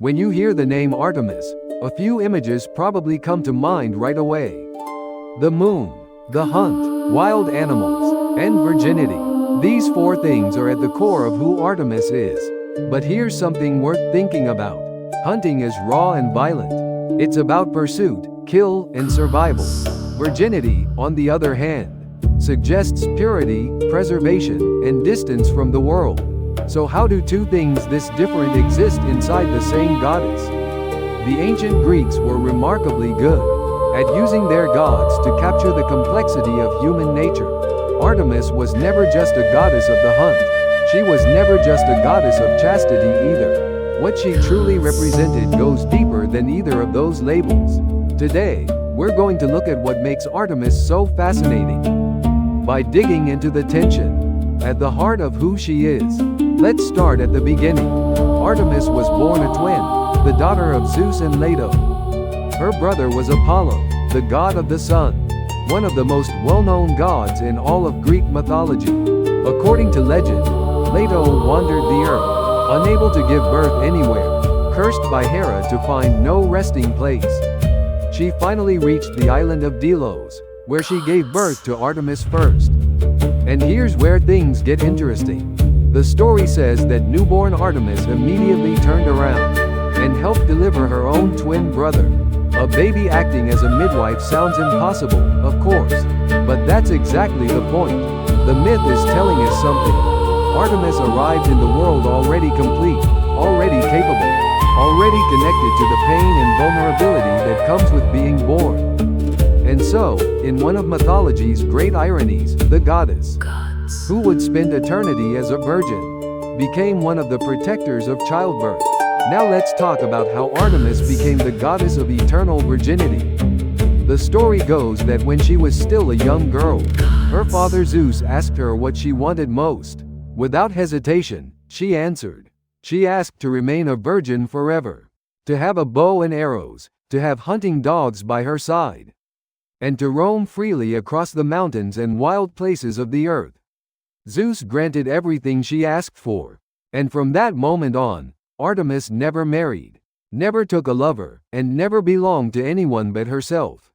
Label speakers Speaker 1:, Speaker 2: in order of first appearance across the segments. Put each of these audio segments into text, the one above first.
Speaker 1: When you hear the name Artemis, a few images probably come to mind right away. The moon, the hunt, wild animals, and virginity. These four things are at the core of who Artemis is. But here's something worth thinking about. Hunting is raw and violent. It's about pursuit, kill, and survival. Virginity, on the other hand, suggests purity, preservation, and distance from the world. So how do two things this different exist inside the same goddess? The ancient Greeks were remarkably good at using their gods to capture the complexity of human nature. Artemis was never just a goddess of the hunt. She was never just a goddess of chastity either. What she truly represented goes deeper than either of those labels. Today, we're going to look at what makes Artemis so fascinating by digging into the tension at the heart of who she is. Let's start at the beginning. Artemis was born a twin, the daughter of Zeus and Leto. Her brother was Apollo, the god of the sun, one of the most well-known gods in all of Greek mythology. According to legend, Leto wandered the earth, unable to give birth anywhere, cursed by Hera to find no resting place. She finally reached the island of Delos, where she gave birth to Artemis first. And here's where things get interesting. The story says that newborn Artemis immediately turned around and helped deliver her own twin brother. A baby acting as a midwife sounds impossible, of course, but that's exactly the point. The myth is telling us something. Artemis arrived in the world already complete, already capable, already connected to the pain and vulnerability that comes with being born. And so, in one of mythology's great ironies, the goddess, who would spend eternity as a virgin, became one of the protectors of childbirth. Now let's talk about how Artemis became the goddess of eternal virginity. The story goes that when she was still a young girl, her father Zeus asked her what she wanted most. Without hesitation, she answered. She asked to remain a virgin forever, to have a bow and arrows, to have hunting dogs by her side, and to roam freely across the mountains and wild places of the earth. Zeus granted everything she asked for, and from that moment on, Artemis never married, never took a lover, and never belonged to anyone but herself.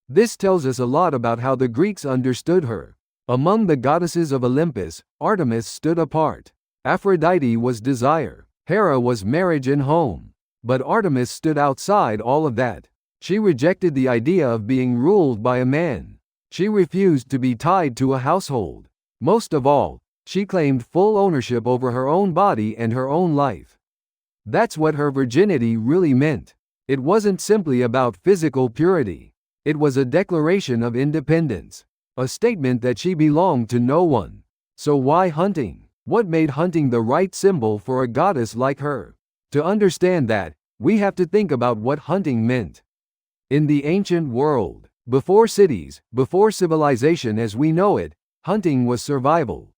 Speaker 1: This tells us a lot about how the Greeks understood her. Among the goddesses of Olympus, Artemis stood apart. Aphrodite was desire, Hera was marriage and home. But Artemis stood outside all of that. She rejected the idea of being ruled by a man. She refused to be tied to a household. Most of all, she claimed full ownership over her own body and her own life. That's what her virginity really meant. It wasn't simply about physical purity. It was a declaration of independence, a statement that she belonged to no one. So why hunting? What made hunting the right symbol for a goddess like her? To understand that, we have to think about what hunting meant. In the ancient world, before cities, before civilization as we know it, hunting was survival.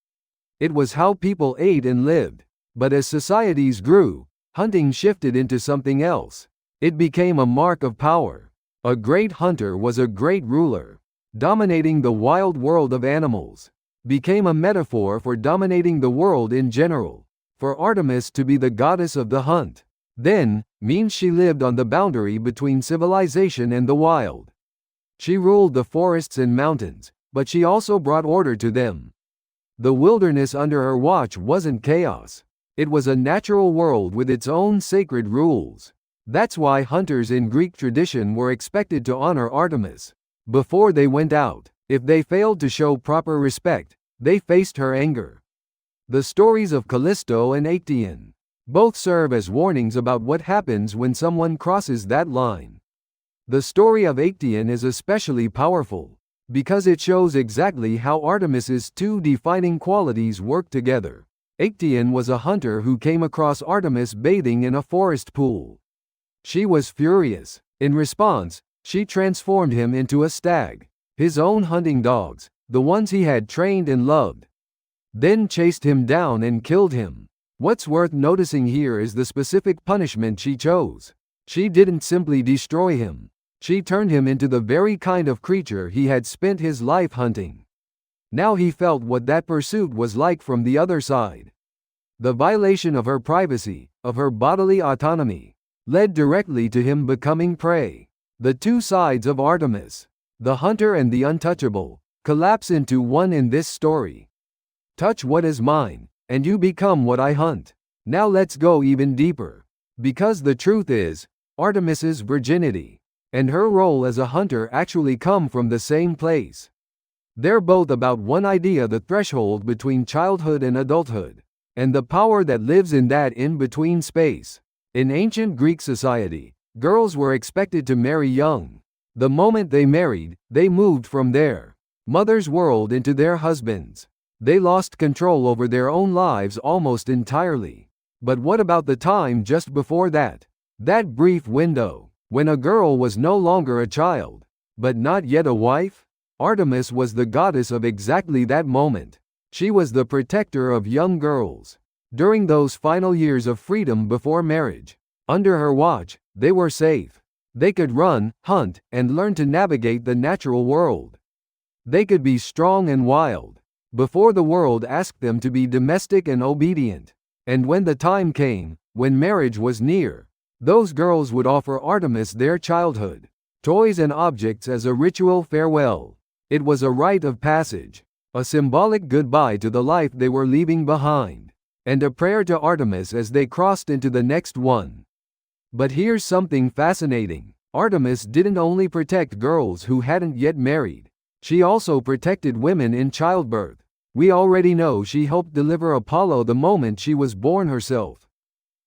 Speaker 1: It was how people ate and lived. But as societies grew, hunting shifted into something else. It became a mark of power. A great hunter was a great ruler. Dominating the wild world of animals became a metaphor for dominating the world in general. For Artemis to be the goddess of the hunt, then, means she lived on the boundary between civilization and the wild. She ruled the forests and mountains, but she also brought order to them. The wilderness under her watch wasn't chaos. It was a natural world with its own sacred rules. That's why hunters in Greek tradition were expected to honor Artemis before they went out. If they failed to show proper respect, they faced her anger. The stories of Callisto and Actaeon both serve as warnings about what happens when someone crosses that line. The story of Actaeon is especially powerful because it shows exactly how Artemis's two defining qualities work together. Actaeon was a hunter who came across Artemis bathing in a forest pool. She was furious. In response, she transformed him into a stag, his own hunting dogs, the ones he had trained and loved, then chased him down and killed him. What's worth noticing here is the specific punishment she chose. She didn't simply destroy him. She turned him into the very kind of creature he had spent his life hunting. Now he felt what that pursuit was like from the other side. The violation of her privacy, of her bodily autonomy, led directly to him becoming prey. The two sides of Artemis, the hunter and the untouchable, collapse into one in this story. Touch what is mine, and you become what I hunt. Now let's go even deeper. Because the truth is, Artemis's virginity and her role as a hunter actually come from the same place. They're both about one idea: the threshold between childhood and adulthood, and the power that lives in that in-between space. In ancient Greek society, girls were expected to marry young. The moment they married, they moved from their mother's world into their husband's. They lost control over their own lives almost entirely. But what about the time just before that? That brief window, when a girl was no longer a child, but not yet a wife? Artemis was the goddess of exactly that moment. She was the protector of young girls. During those final years of freedom before marriage, under her watch, they were safe. They could run, hunt, and learn to navigate the natural world. They could be strong and wild, before the world asked them to be domestic and obedient. And when the time came, when marriage was near, those girls would offer Artemis their childhood, toys and objects as a ritual farewell. It was a rite of passage, a symbolic goodbye to the life they were leaving behind, and a prayer to Artemis as they crossed into the next one. But here's something fascinating. Artemis didn't only protect girls who hadn't yet married. She also protected women in childbirth. We already know she helped deliver Apollo the moment she was born herself.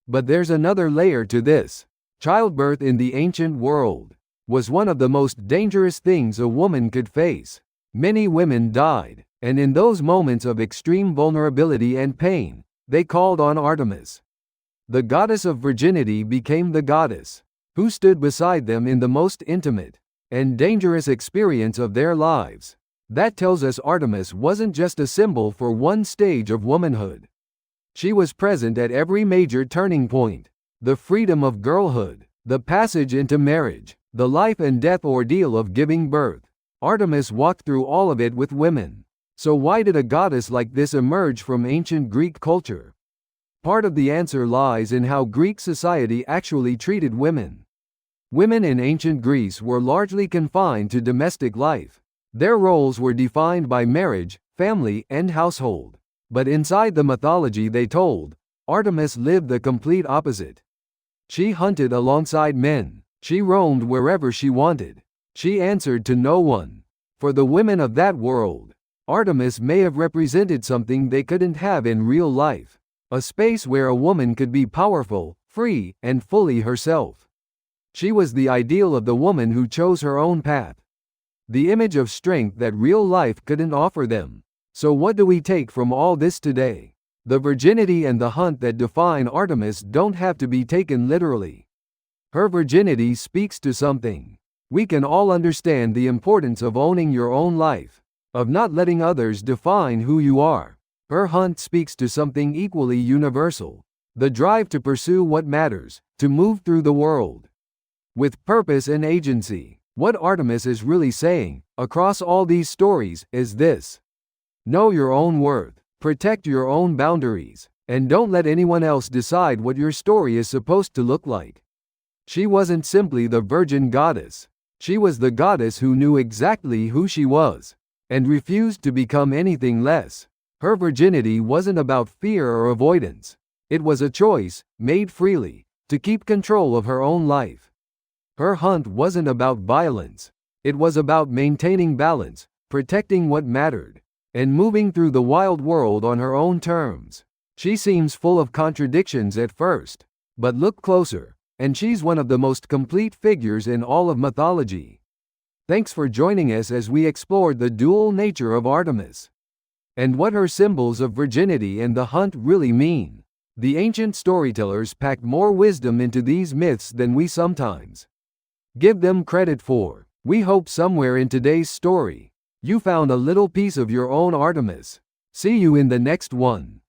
Speaker 1: But there's another layer to this. Childbirth in the ancient world was one of the most dangerous things a woman could face. Many women died, and in those moments of extreme vulnerability and pain, they called on Artemis. The goddess of virginity became the goddess who stood beside them in the most intimate and dangerous experience of their lives. That tells us Artemis wasn't just a symbol for one stage of womanhood. She was present at every major turning point: the freedom of girlhood, the passage into marriage, the life and death ordeal of giving birth. Artemis walked through all of it with women. So why did a goddess like this emerge from ancient Greek culture? Part of the answer lies in how Greek society actually treated women. Women in ancient Greece were largely confined to domestic life. Their roles were defined by marriage, family, and household. But inside the mythology they told, Artemis lived the complete opposite. She hunted alongside men. She roamed wherever she wanted. She answered to no one. For the women of that world, Artemis may have represented something they couldn't have in real life: a space where a woman could be powerful, free, and fully herself. She was the ideal of the woman who chose her own path, the image of strength that real life couldn't offer them. So what do we take from all this today? The virginity and the hunt that define Artemis don't have to be taken literally. Her virginity speaks to something. We can all understand the importance of owning your own life, of not letting others define who you are. Her hunt speaks to something equally universal: the drive to pursue what matters, to move through the world with purpose and agency. What Artemis is really saying, across all these stories, is this: know your own worth, protect your own boundaries, and don't let anyone else decide what your story is supposed to look like. She wasn't simply the virgin goddess. She was the goddess who knew exactly who she was, and refused to become anything less. Her virginity wasn't about fear or avoidance. It was a choice, made freely, to keep control of her own life. Her hunt wasn't about violence. It was about maintaining balance, protecting what mattered, and moving through the wild world on her own terms. She seems full of contradictions at first, but look closer, and she's one of the most complete figures in all of mythology. Thanks for joining us as we explored the dual nature of Artemis, and what her symbols of virginity and the hunt really mean. The ancient storytellers packed more wisdom into these myths than we sometimes give them credit for. We hope somewhere in today's story, you found a little piece of your own Artemis. See you in the next one.